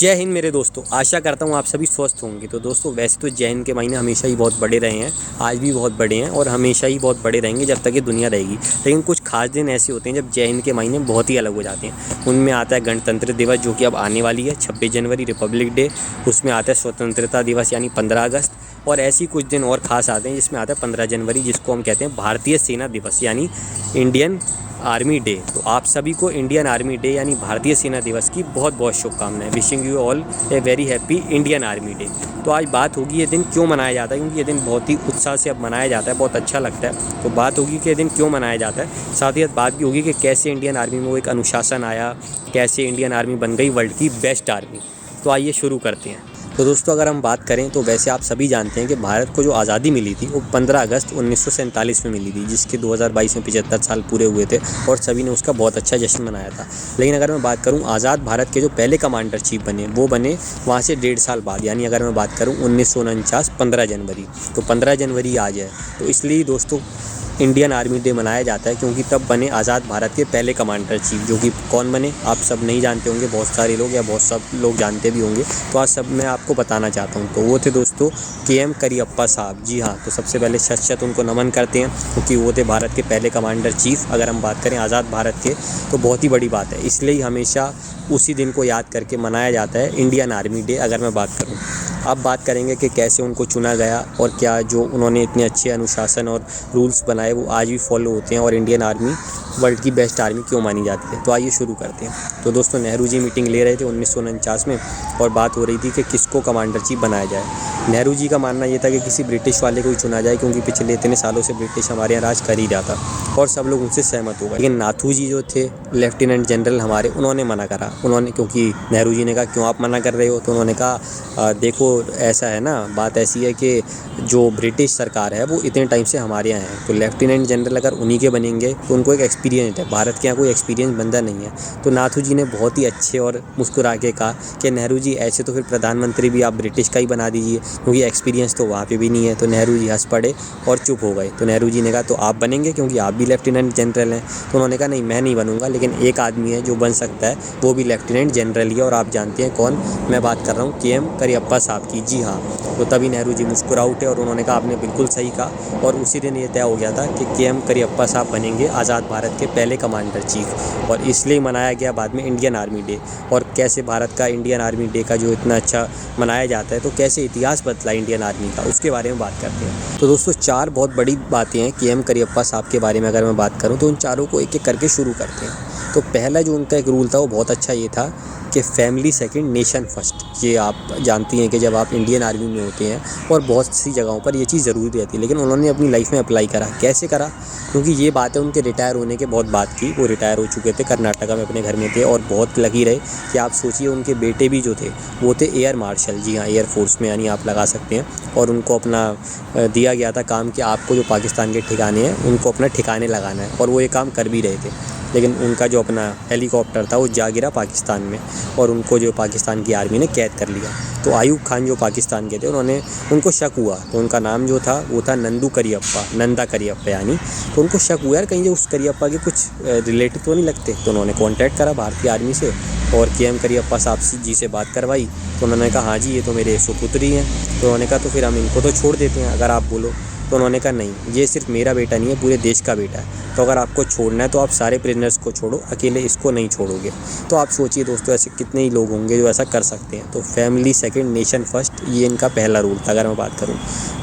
जय हिंद मेरे दोस्तों, आशा करता हूँ आप सभी स्वस्थ होंगे। तो दोस्तों वैसे तो जय हिंद के महीने हमेशा ही बहुत बड़े रहे हैं, आज भी बहुत बड़े हैं और हमेशा ही बहुत बड़े रहेंगे जब तक ये दुनिया रहेगी। लेकिन कुछ खास दिन ऐसे होते हैं जब जय हिंद के महीने बहुत ही अलग हो जाते हैं। उनमें आता है गणतंत्र दिवस जो कि अब आने वाली है 26 जनवरी रिपब्लिक डे। उसमें आता है स्वतंत्रता दिवस यानी 15 अगस्त। और ऐसी कुछ दिन और ख़ास आते हैं जिसमें आता है 15 जनवरी जिसको हम कहते हैं भारतीय सेना दिवस यानी इंडियन आर्मी डे। तो आप सभी को इंडियन आर्मी डे यानी भारतीय सेना दिवस की बहुत बहुत शुभकामनाएं। Wishing you all a very happy Indian Army day. तो आज बात होगी ये दिन क्यों मनाया जाता है, क्योंकि ये दिन बहुत ही उत्साह से अब मनाया जाता है, बहुत अच्छा लगता है। तो बात होगी कि ये दिन क्यों मनाया जाता है, साथ ही बात भी होगी कि कैसे इंडियन आर्मी में वो एक अनुशासन आया, कैसे इंडियन आर्मी बन गई वर्ल्ड की बेस्ट आर्मी। तो आइए शुरू करते हैं। तो दोस्तों अगर हम बात करें तो वैसे आप सभी जानते हैं कि भारत को जो आज़ादी मिली थी वो 15 अगस्त 1947 में मिली थी, जिसके 2022 में 75 साल पूरे हुए थे और सभी ने उसका बहुत अच्छा जश्न मनाया था। लेकिन अगर मैं बात करूं आज़ाद भारत के जो पहले कमांडर चीफ बने वो बने वहां से 1.5 साल बाद, यानी अगर मैं बात करूं 1949 15 जनवरी। तो 15 जनवरी आज है, तो इसलिए दोस्तों इंडियन आर्मी डे मनाया जाता है क्योंकि तब बने आज़ाद भारत के पहले कमांडर चीफ। जो कि कौन बने आप सब नहीं जानते होंगे, बहुत सारे लोग या बहुत सब लोग जानते भी होंगे, तो आज सब मैं आपको बताना चाहता हूँ। तो वो थे दोस्तों KM करियप्पा साहब। जी हाँ, तो सबसे पहले शत उनको नमन करते हैं क्योंकि वो थे भारत के पहले कमांडर चीफ। अगर हम बात करें आज़ाद भारत के तो बहुत ही बड़ी बात है, इसलिए हमेशा उसी दिन को याद करके मनाया जाता है इंडियन आर्मी डे। अगर मैं बात करूँ, अब बात करेंगे कि कैसे उनको चुना गया और क्या जो उन्होंने इतने अच्छे अनुशासन और रूल्स बनाए वो आज भी फॉलो होते हैं और इंडियन आर्मी वर्ल्ड की बेस्ट आर्मी क्यों मानी जाती है। तो आइए शुरू करते हैं। तो दोस्तों नेहरू जी मीटिंग ले रहे थे 1949 में और बात हो रही थी कि किसको कमांडर चीफ बनाया जाए। नेहरू जी का मानना ये था कि किसी ब्रिटिश वाले को ही चुना जाए क्योंकि पिछले इतने सालों से ब्रिटिश हमारे यहाँ राज कर ही रहा था और सब लोग उनसे सहमत हो गए। लेकिन नाथू जी जो थे लेफ्टिनेंट जनरल हमारे, उन्होंने मना करा। उन्होंने क्योंकि नेहरू जी ने कहा क्यों आप मना कर रहे हो, तो उन्होंने कहा देखो ऐसा है ना, बात ऐसी है कि जो ब्रिटिश सरकार है वो इतने टाइम से हमारे यहाँ है, तो लेफ्टिनेंट जनरल अगर उन्हीं के बनेंगे तो उनको एक एक्सपीरियंस है, भारत के यहाँ कोई एक्सपीरियंस बंदा नहीं है। तो नाथू जी ने बहुत ही अच्छे और मुस्कुरा के कहा कि नेहरू जी ऐसे तो फिर प्रधानमंत्री भी आप ब्रिटिश का ही बना दीजिए क्योंकि एक्सपीरियंस तो वहाँ पे भी नहीं है। तो नेहरू जी हंस पड़े और चुप हो गए। तो नेहरू जी ने कहा तो आप बनेंगे क्योंकि आप भी लेफ्टिनेंट जनरल हैं। तो उन्होंने कहा नहीं मैं नहीं बनूंगा, लेकिन एक आदमी है जो बन सकता है, वो भी लेफ्टिनेंट जनरल ही है और आप जानते हैं कौन मैं बात कर रहा हूँ, KM करियप्पा साहब की। जी हाँ, तो तभी नेहरू जी मुस्कुरा उठे और उन्होंने कहा आपने बिल्कुल सही कहा। और उसी दिन ये तय हो गया था कि KM करियप्पा साहब बनेंगे आज़ाद भारत के पहले कमांडर चीफ और इसलिए मनाया गया बाद में इंडियन आर्मी डे। और कैसे भारत का इंडियन आर्मी डे का जो इतना अच्छा मनाया जाता है, तो कैसे इतिहास बदला इंडियन आर्मी का, उसके बारे में बात करते हैं। तो दोस्तों 4 बहुत बड़ी बातें हैं KM करियप्पा साहब के बारे में अगर मैं बात करूँ तो उन चारों को एक एक करके शुरू करते हैं। तो पहला जो उनका एक रूल था वो बहुत अच्छा ये था कि फैमिली सेकंड नेशन फर्स्ट। ये आप जानती हैं कि जब आप इंडियन आर्मी में होते हैं और बहुत सी जगहों पर ये चीज़ ज़रूरी रहती है, लेकिन उन्होंने अपनी लाइफ में अप्लाई करा। कैसे करा, क्योंकि ये बात है उनके रिटायर होने के बहुत बाद की। वो रिटायर हो चुके थे, कर्नाटका में अपने घर में थे और बहुत लगी रहे कि आप सोचिए उनके बेटे भी जो थे वो थे एयर मार्शल। जी हाँ, एयर फोर्स में यानी आप लगा सकते हैं। और उनको अपना दिया गया था काम कि आपको जो पाकिस्तान के ठिकाने हैं उनको अपना ठिकाने लगाना है और वो ये काम कर भी रहे थे। लेकिन उनका जो अपना हेलीकॉप्टर था वो जा गिरा पाकिस्तान में और उनको जो पाकिस्तान की आर्मी ने कैद कर लिया। तो आयूब खान जो पाकिस्तान के थे उनको शक हुआ, तो उनका नाम जो था वो था नंदू करियप्पा, नंदा करियप्पा यानी। तो उनको शक हुआ यार कहीं उस करियप्पा के कुछ रिलेटिव तो नहीं लगते। तो उन्होंने कॉन्टैक्ट करा भारतीय आर्मी से और KM करियप्पा साहब जी से बात करवाई। तो उन्होंने कहा हाँ जी ये तो मेरे सुपुत्री हैं। तो उन्होंने कहा तो फिर हम इनको तो छोड़ देते हैं अगर आप बोलो। तो उन्होंने कहा नहीं, ये सिर्फ मेरा बेटा नहीं है, पूरे देश का बेटा है। तो अगर आपको छोड़ना है तो आप सारे प्रिजनर्स को छोड़ो, अकेले इसको नहीं छोड़ोगे। तो आप सोचिए दोस्तों ऐसे कितने ही लोग होंगे जो ऐसा कर सकते हैं। तो फैमिली सेकंड नेशन फर्स्ट, ये इनका पहला रूल था अगर मैं बात करूँ।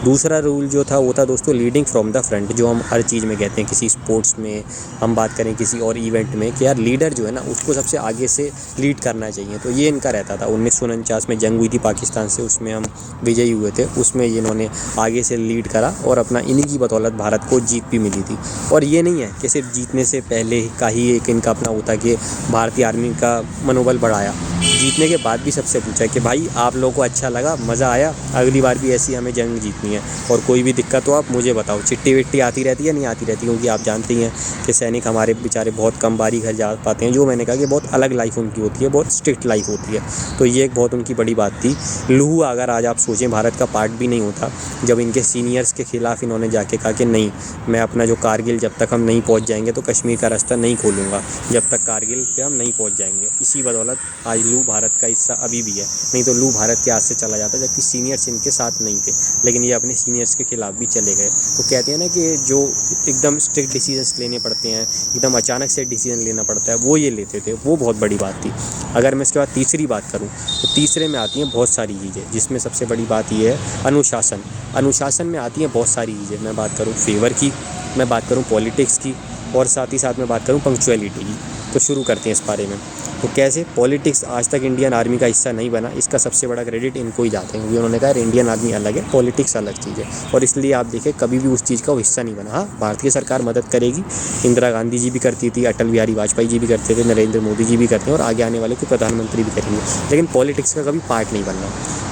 दूसरा रूल जो था वो था दोस्तों लीडिंग फ्रॉम द फ्रंट, जो हम हर चीज़ में कहते हैं। किसी स्पोर्ट्स में हम बात करें, किसी और इवेंट में, कि यार लीडर जो है ना उसको सबसे आगे से लीड करना चाहिए। तो ये इनका रहता था। 1949 में जंग हुई थी पाकिस्तान से, उसमें हम विजयी हुए थे, उसमें इन्होंने आगे से लीड करा और अपना इन्हीं की बदौलत भारत को जीत भी मिली थी। और ये नहीं है कि सिर्फ जीतने से पहले का ही एक इनका अपना होता कि भारतीय आर्मी का मनोबल बढ़ाया, जीतने के बाद भी सबसे पूछा कि भाई आप लोगों को अच्छा लगा, मज़ा आया, अगली बार भी ऐसी हमें जंग जीतनी है और कोई भी दिक्कत हो आप मुझे बताओ। चिट्ठी विट्ठी आती रहती है नहीं आती रहती, क्योंकि आप जानते ही हैं कि सैनिक हमारे बेचारे बहुत कम बारी घर जा पाते हैं। जो मैंने कहा कि बहुत अलग लाइफ उनकी होती है, बहुत स्ट्रिक्ट लाइफ होती है। तो ये एक बहुत उनकी बड़ी बात थी। लूहू अगर आज आप सोचें भारत का पार्ट भी नहीं होता, जब इनके सीनियर्स के खिलाफ इन्होंने जाके कहा कि नहीं, मैं अपना जो कारगिल जब तक हम नहीं पहुंच जाएंगे तो कश्मीर का रास्ता नहीं खोलूँगा, जब तक कारगिल पे हम नहीं पहुंच जाएंगे। इसी बदौलत आज लू भारत का हिस्सा अभी भी है, नहीं तो लू भारत के हाथ से चला जाता, जबकि सीनियर्स इनके साथ नहीं थे, लेकिन ये अपने सीनियर्स के खिलाफ भी चले गए। तो कहते हैं ना कि जो एकदम स्ट्रिक्ट डिसीजंस लेने पड़ते हैं, एकदम अचानक से डिसीजन लेना पड़ता है, वो ये लेते थे, वो बहुत बड़ी बात थी। अगर मैं इसके बाद तीसरी बात करूँ तो तीसरे में आती हैं बहुत सारी चीज़ें, जिसमें सबसे बड़ी बात ये है अनुशासन। अनुशासन में आती हैं बहुत सारी चीज़ें। मैं बात करूँ फेवर की, मैं बात करूँ पॉलिटिक्स की, और साथ ही साथ मैं बात करूँ पंक्चुअलिटी की। तो शुरू करते हैं इस बारे में। तो कैसे पॉलिटिक्स आज तक इंडियन आर्मी का हिस्सा नहीं बना, इसका सबसे बड़ा क्रेडिट इनको ही जाते हैं, क्योंकि उन्होंने कहा इंडियन आर्मी अलग है, पॉलिटिक्स अलग चीज़ है, और इसलिए आप देखें कभी भी उस चीज़ का वो हिस्सा नहीं बना। हाँ, भारतीय सरकार मदद करेगी, इंदिरा गांधी जी भी करती थी, अटल बिहारी वाजपेयी जी भी करते थे, नरेंद्र मोदी जी भी करते हैं, और आगे आने वाले को प्रधानमंत्री भी करेंगे, लेकिन पॉलिटिक्स का कभी पार्ट नहीं बनना।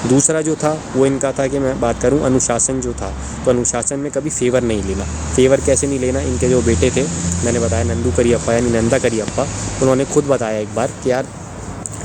दूसरा जो था वो इनका था कि मैं बात करूं अनुशासन जो था, तो अनुशासन में कभी फेवर नहीं लेना। फेवर कैसे नहीं लेना, इनके जो बेटे थे, मैंने बताया नंदू करियप्पा यानी नंदा करियप्पा, उन्होंने खुद बताया एक बार कि यार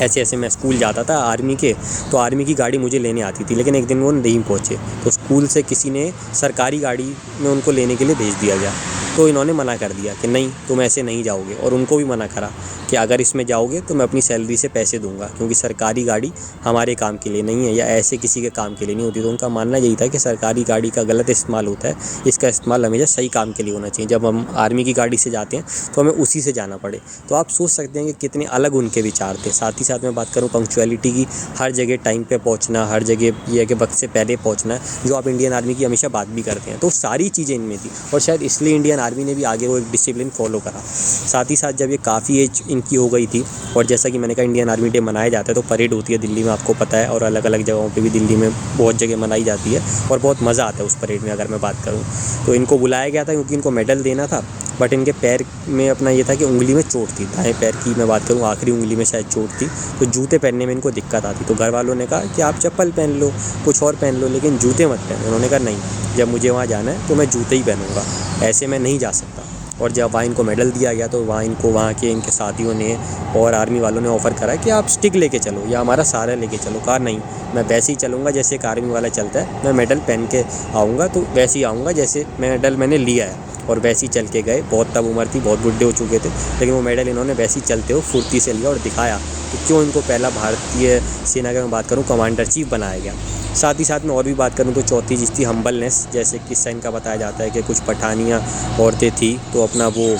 ऐसे ऐसे मैं स्कूल जाता था आर्मी के, तो आर्मी की गाड़ी मुझे लेने आती थी, लेकिन एक दिन वो नहीं पहुँचे, तो स्कूल से किसी ने सरकारी गाड़ी में उनको लेने के लिए भेज दिया गया। तो इन्होंने मना कर दिया कि नहीं, तुम ऐसे नहीं जाओगे, और उनको भी मना करा कि अगर इसमें जाओगे तो मैं अपनी सैलरी से पैसे दूंगा, क्योंकि सरकारी गाड़ी हमारे काम के लिए नहीं है, या ऐसे किसी के काम के लिए नहीं होती। तो उनका मानना यही था कि सरकारी गाड़ी का गलत इस्तेमाल होता है, इसका इस्तेमाल हमेशा सही काम के लिए होना चाहिए। जब हम आर्मी की गाड़ी से जाते हैं तो हमें उसी से जाना पड़े। तो आप सोच सकते हैं कि कितने अलग उनके विचार थे। साथ ही साथ मैं बात करूँ पंक्चुअलिटी की, हर जगह टाइम पे पहुँचना, हर जगह ये है कि वक्त से पहले पहुँचना, जो आप इंडियन आर्मी की हमेशा बात भी करते हैं। तो सारी चीज़ें इनमें थी, और शायद इसलिए इंडियन आर्मी ने भी आगे वो एक डिसिप्लिन फॉलो करा। साथ ही साथ जब ये काफ़ी एज इनकी हो गई थी, और जैसा कि मैंने कहा इंडियन आर्मी डे मनाया जाता है, तो परेड होती है दिल्ली में, आपको पता है, और अलग अलग जगहों पे भी दिल्ली में बहुत जगह मनाई जाती है, और बहुत मज़ा आता है उस परेड में। अगर मैं बात करूँ तो इनको बुलाया गया था क्योंकि इनको मेडल देना था, बट इनके पैर में अपना ये था कि उंगली में चोट थी, दाएं पैर की मैं बात करूँ आखिरी उंगली में शायद चोट थी, तो जूते पहनने में इनको दिक्कत आती। तो घर वालों ने कहा कि आप चप्पल पहन लो, कुछ और पहन लो, लेकिन जूते मत पहनो। उन्होंने कहा नहीं, जब मुझे वहाँ जाना है तो मैं जूते ही पहनूँगा, ऐसे मैं नहीं जा सकता। और जब वहाँ इनको मेडल दिया गया तो वहाँ इनको वहाँ के इनके साथियों ने और आर्मी वालों ने ऑफ़र करा कि आप स्टिक लेके चलो या हमारा सहारा लेके चलो। कहा नहीं, मैं वैसे ही चलूँगा जैसे एक आर्मी वाला चलता है, मैं मेडल पहन के आऊँगा तो वैसे ही आऊँगा जैसे मेडल मैंने लिया है। और वैसे ही चल के गए। बहुत तब उम्र थी, बहुत बुढ़े हो चुके थे, लेकिन वो मेडल इन्होंने वैसे ही चलते हो फुर्ती से लिया और दिखाया कि क्यों इनको पहला भारतीय सेना का मैं बात करूँ कमांडर चीफ बनाया गया। साथ ही साथ में और भी बात करूँ तो चौथी चीज़ थी हम्बलनेस। जैसे किस्सा इनका बताया जाता है कि कुछ पठानियाँ औरतें थी तो अपना वो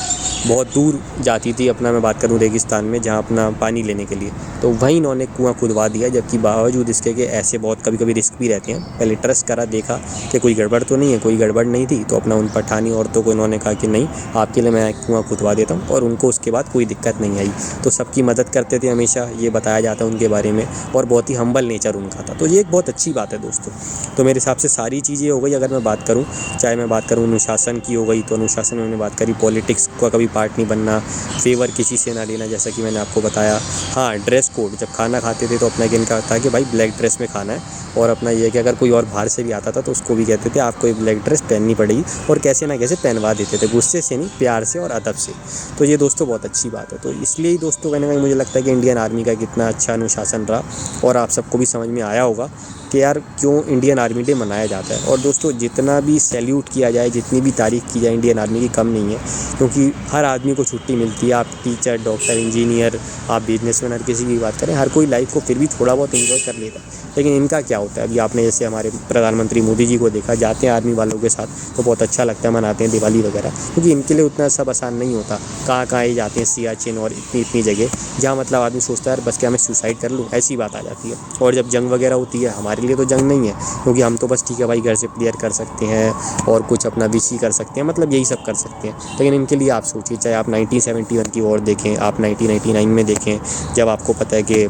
बहुत दूर जाती थी, अपना मैं बात करूँ रेगिस्तान में जहाँ अपना पानी लेने के लिए, तो वहीं इन्होंने कुआं खुदवा दिया। जबकि बावजूद इसके कि ऐसे बहुत कभी कभी रिस्क भी रहते हैं, पहले ट्रस्ट करा, देखा कि कोई गड़बड़ तो नहीं है, कोई गड़बड़ नहीं थी, तो अपना उन पठानी औरतों को इन्होंने कहा कि नहीं, आपके लिए मैं कुआं खुदवा देता हूँ, और उनको उसके बाद कोई दिक्कत नहीं आई। तो सबकी मदद करते थे हमेशा, ये बताया जाता है उनके बारे में, और बहुत ही हम्बल नेचर उनका था। तो ये एक बहुत अच्छी बात है दोस्तों। तो मेरे हिसाब से सारी चीज़ें हो गई। अगर मैं बात करूँ, चाहे मैं बात करूँ अनुशासन की हो गई, तो अनुशासन में मैंने बात करी, पॉलिटिक्स का कभी पार्ट नहीं बनना, फेवर किसी से ना लेना, जैसा कि मैंने आपको बताया। हाँ, ड्रेस कोड, जब खाना खाते थे तो अपना इनका था कि भाई ब्लैक ड्रेस में खाना है, और अपना ये है कि अगर कोई और बाहर से भी आता था तो उसको भी कहते थे आपको ये ब्लैक ड्रेस पहननी पड़ेगी, और कैसे ना कैसे पहनवा देते थे, गुस्से से नहीं, प्यार से और अदब से। तो ये दोस्तों बहुत अच्छी बात है। तो इसलिए ही दोस्तों कहीं ना कहीं मुझे लगता है कि इंडियन आर्मी का कितना अच्छा अनुशासन रहा, और आप सबको भी समझ में आया होगा कि यार क्यों इंडियन आर्मी डे मनाया जाता है। और दोस्तों जितना भी सैल्यूट किया जाए, जितनी भी तारीफ़ की जाए इंडियन आर्मी की, कम नहीं है, क्योंकि हर आदमी को छुट्टी मिलती है। आप टीचर, डॉक्टर, इंजीनियर, आप बिजनेसमैन, हर किसी की बात करें, हर कोई लाइफ को फिर भी थोड़ा बहुत एंजॉय कर लेता है। लेकिन इनका क्या होता है, अभी आपने जैसे हमारे प्रधानमंत्री मोदी जी को देखा, जाते हैं आर्मी वालों के साथ तो बहुत अच्छा लगता है, मनाते हैं दिवाली वगैरह, क्योंकि इनके लिए उतना सब आसान नहीं होता। कहाँ कहाँ ये जाते हैं, सियाचिन और इतनी इतनी जगह जहाँ मतलब आदमी सोचता है यार बस क्या मैं सुसाइड कर लूँ, ऐसी बात आ जाती है। और जब जंग वगैरह होती है, हमारे लिए तो जंग नहीं है, क्योंकि हम तो बस ठीक है भाई घर से प्रेयर कर सकते हैं और कुछ अपना विश ही कर सकते हैं, मतलब यही सब कर सकते हैं। लेकिन इनके लिए आप सोचिए, चाहे आप 1971 की वॉर देखें, आप 1999 में देखें, जब आपको पता है कि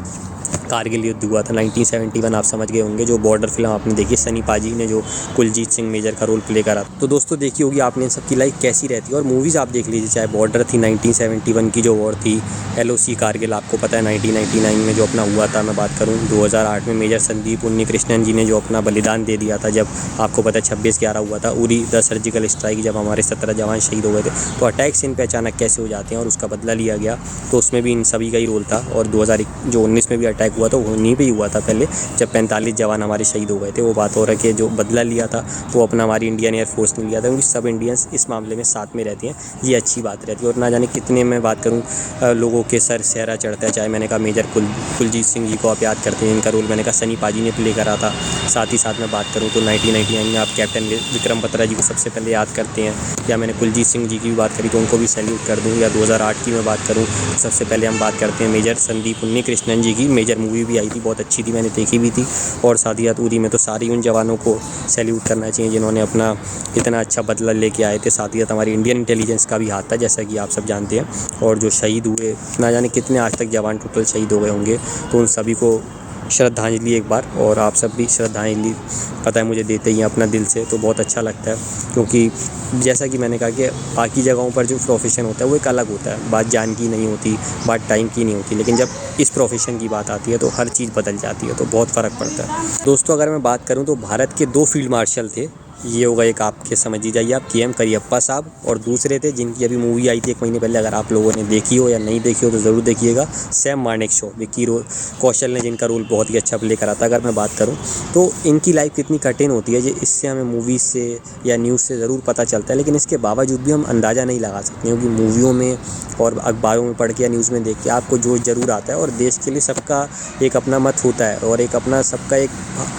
कारगिल युद्ध हुआ था 1971, आप समझ गए होंगे, जो बॉर्डर फिल्म आपने देखी, सनी पाजी ने जो कुलजीत सिंह मेजर का रोल प्ले करा। तो दोस्तों देखी होगी आपने इन सब की लाइफ कैसी रहती है। और मूवीज़ आप देख लीजिए, चाहे बॉर्डर थी 1971 की जो वॉर थी, LOC कारगिल आपको पता है 1999 में जो अपना हुआ था। मैं बात करूँ 2008 में मेजर संदीप उन्नी कृष्ण कृष्णन जी ने जो अपना बलिदान दे दिया था, जब आपको पता है 26/11 हुआ था, उरी द सर्जिकल स्ट्राइक, जब हमारे 17 जवान शहीद हो गए थे, तो अटैक्स इन पे अचानक कैसे हो जाते हैं और उसका बदला लिया गया, तो उसमें भी इन सभी का ही रोल था। और 2019 में भी अटैक हुआ था, उन्हीं पर ही हुआ था पहले, जब 45 जवान हमारे शहीद हो गए थे। वो बात हो रहा है कि जो बदला लिया था वो अपना हमारी इंडियन एयरफोर्स ने लिया था, क्योंकि सब इंडियंस इस मामले में साथ में रहती हैं, ये अच्छी बात रहती है। और ना जाने कितने, मैं बात करूँ, लोगों के सर सहरा चढ़ता है, चाहे मैंने कहा मेजर कुलजीत सिंह जी को आप याद करते हैं, इनका रोल मैंने कहा सनी पाजी ने प्ले करा था। साथ ही साथ मैं बात करूँ तो 1999 में आप कैप्टन विक्रम बत्रा जी को सबसे पहले याद करते हैं, या मैंने कुलजीत सिंह जी की भी बात करी तो उनको भी सैल्यूट कर दूँ। या 2008 की मैं बात करूँ तो सबसे पहले हम बात करते हैं मेजर संदीप उन्नी कृष्णन जी की। मेजर मूवी भी आई थी, बहुत अच्छी थी, मैंने देखी भी थी। और साथ ही साथ उरी में तो सारी उन जवानों को सैल्यूट करना चाहिए जिन्होंने अपना इतना अच्छा बदला लेके आए थे। साथ ही साथ हमारी इंडियन इंटेलिजेंस का भी हाथ था, जैसा कि आप सब जानते हैं। और जो शहीद हुए, ना जाने कितने आज तक जवान टोटल शहीद हो गए होंगे, तो उन सभी को श्रद्धांजलि एक बार। और आप सब भी श्रद्धांजलि पता है मुझे देते ही हैं अपना दिल से, तो बहुत अच्छा लगता है। क्योंकि जैसा कि मैंने कहा कि बाकी जगहों पर जो प्रोफेशन होता है वो एक अलग होता है, बात जान की नहीं होती, बात टाइम की नहीं होती, लेकिन जब इस प्रोफेशन की बात आती है तो हर चीज़ बदल जाती है, तो बहुत फ़र्क पड़ता है। दोस्तों अगर मैं बात करूँ तो भारत के 2 फील्ड मार्शल थे, ये होगा एक आपके समझ ही जाइए आप, KM करियप्पा साहब, और दूसरे थे जिनकी अभी मूवी आई थी 1 महीने पहले, अगर आप लोगों ने देखी हो या नहीं देखी हो तो ज़रूर देखिएगा, सैम मानेकशॉ। विक्की कौशल ने जिनका रोल बहुत ही अच्छा प्ले करा था। अगर मैं बात करूं तो इनकी लाइफ कितनी कठिन होती है, ये इससे हमें मूवीज़ से या न्यूज़ से ज़रूर पता चलता है, लेकिन इसके बावजूद भी हम अंदाज़ा नहीं लगा सकते, क्योंकि मूवियों में और अखबारों में पढ़ के या न्यूज़ में देख के आपको जो ज़रूर आता है। और देश के लिए सबका एक अपना मत होता है, और एक अपना सबका एक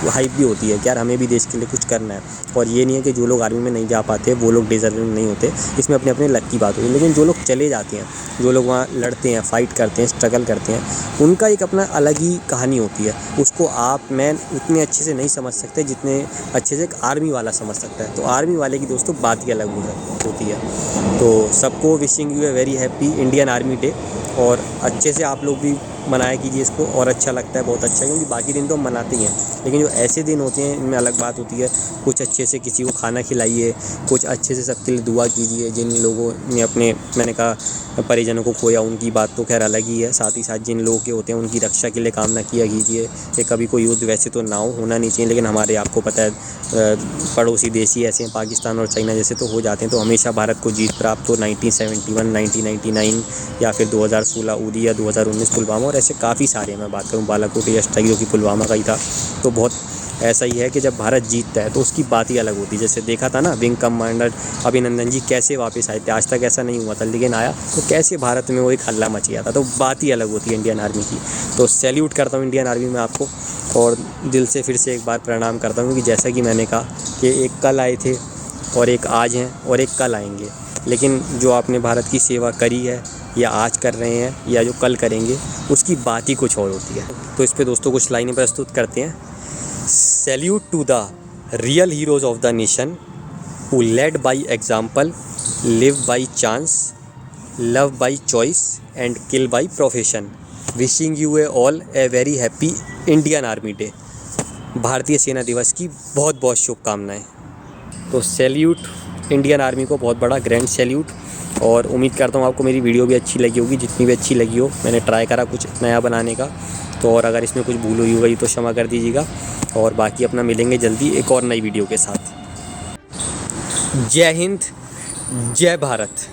हाइप भी होती है कि यार हमें भी देश के लिए कुछ करना है। और ये नहीं है कि जो लोग आर्मी में नहीं जा पाते वो लोग डिजर्विंग नहीं होते, इसमें अपने अपने लक की बात होती है। लेकिन जो लोग चले जाते हैं, जो लोग वहाँ लड़ते हैं, फाइट करते हैं, स्ट्रगल करते हैं, उनका एक अपना अलग ही कहानी होती है। उसको आप मैं उतने अच्छे से नहीं समझ सकते जितने अच्छे से एक आर्मी वाला समझ सकता है। तो आर्मी वाले की दोस्तों बात ही अलग होती है। तो सबको wishing you A very happy Indian Army day, और अच्छे से आप लोग भी मनाया कीजिए इसको, और अच्छा लगता है, बहुत अच्छा, क्योंकि बाकी दिन तो हम मनाते ही हैं, लेकिन जो ऐसे दिन होते हैं इनमें अलग बात होती है। कुछ अच्छे से किसी को खाना खिलाइए, कुछ अच्छे से सबके लिए दुआ कीजिए। जिन लोगों ने अपने, मैंने कहा, परिजनों को खोया, उनकी बात तो खैर अलग ही है। साथ ही साथ जिन लोगों के होते हैं उनकी रक्षा के लिए कामना किया कीजिए कि कभी कोई युद्ध वैसे तो ना होना नहीं चाहिए, लेकिन हमारे आपको पता है पड़ोसी देश ही ऐसे हैं, पाकिस्तान और चाइना जैसे तो हो जाते हैं। तो हमेशा भारत को जीत प्राप्त हो, 1971, 1999 या फिर 2016 उरी, या 2019 पुलवामा, और ऐसे काफ़ी सारे, मैं बात करूँ बालाकोट एयर स्ट्राइक जो कि पुलवामा का ही था। तो बहुत ऐसा ही है कि जब भारत जीतता है तो उसकी बात ही अलग होती है। जैसे देखा था ना, विंग कमांडर अभिनंदन जी कैसे वापस आए थे, आज तक ऐसा नहीं हुआ था, लेकिन आया तो कैसे भारत में वो एक हल्ला मच गया था। तो बात ही अलग होती है इंडियन आर्मी की। तो सैल्यूट करता हूँ इंडियन आर्मी में आपको, और दिल से फिर से एक बार प्रणाम करता हूँ, क्योंकि जैसा कि मैंने कहा कि एक कल आए थे और एक आज हैं और एक कल आएंगे, लेकिन जो आपने भारत की सेवा करी है या आज कर रहे हैं या जो कल करेंगे, उसकी बात ही कुछ और होती है। तो इस पे दोस्तों कुछ लाइनें प्रस्तुत करते हैं। Salute to the real heroes of the nation who led by example, live by chance, love by choice and kill by profession. Wishing you a all a very happy Indian Army Day. भारतीय सेना दिवस की बहुत बहुत शुभकामनाएं। तो salute Indian army को, बहुत बड़ा ग्रैंड सैल्यूट। और उम्मीद करता हूँ आपको मेरी वीडियो भी अच्छी लगी होगी, जितनी भी अच्छी लगी हो। मैंने ट्राई करा कुछ नया बनाने का, तो और अगर इसमें कुछ भूल हुई गई तो क्षमा कर दीजिएगा। और बाकी अपना मिलेंगे जल्दी एक और नई वीडियो के साथ। जय हिंद, जय भारत।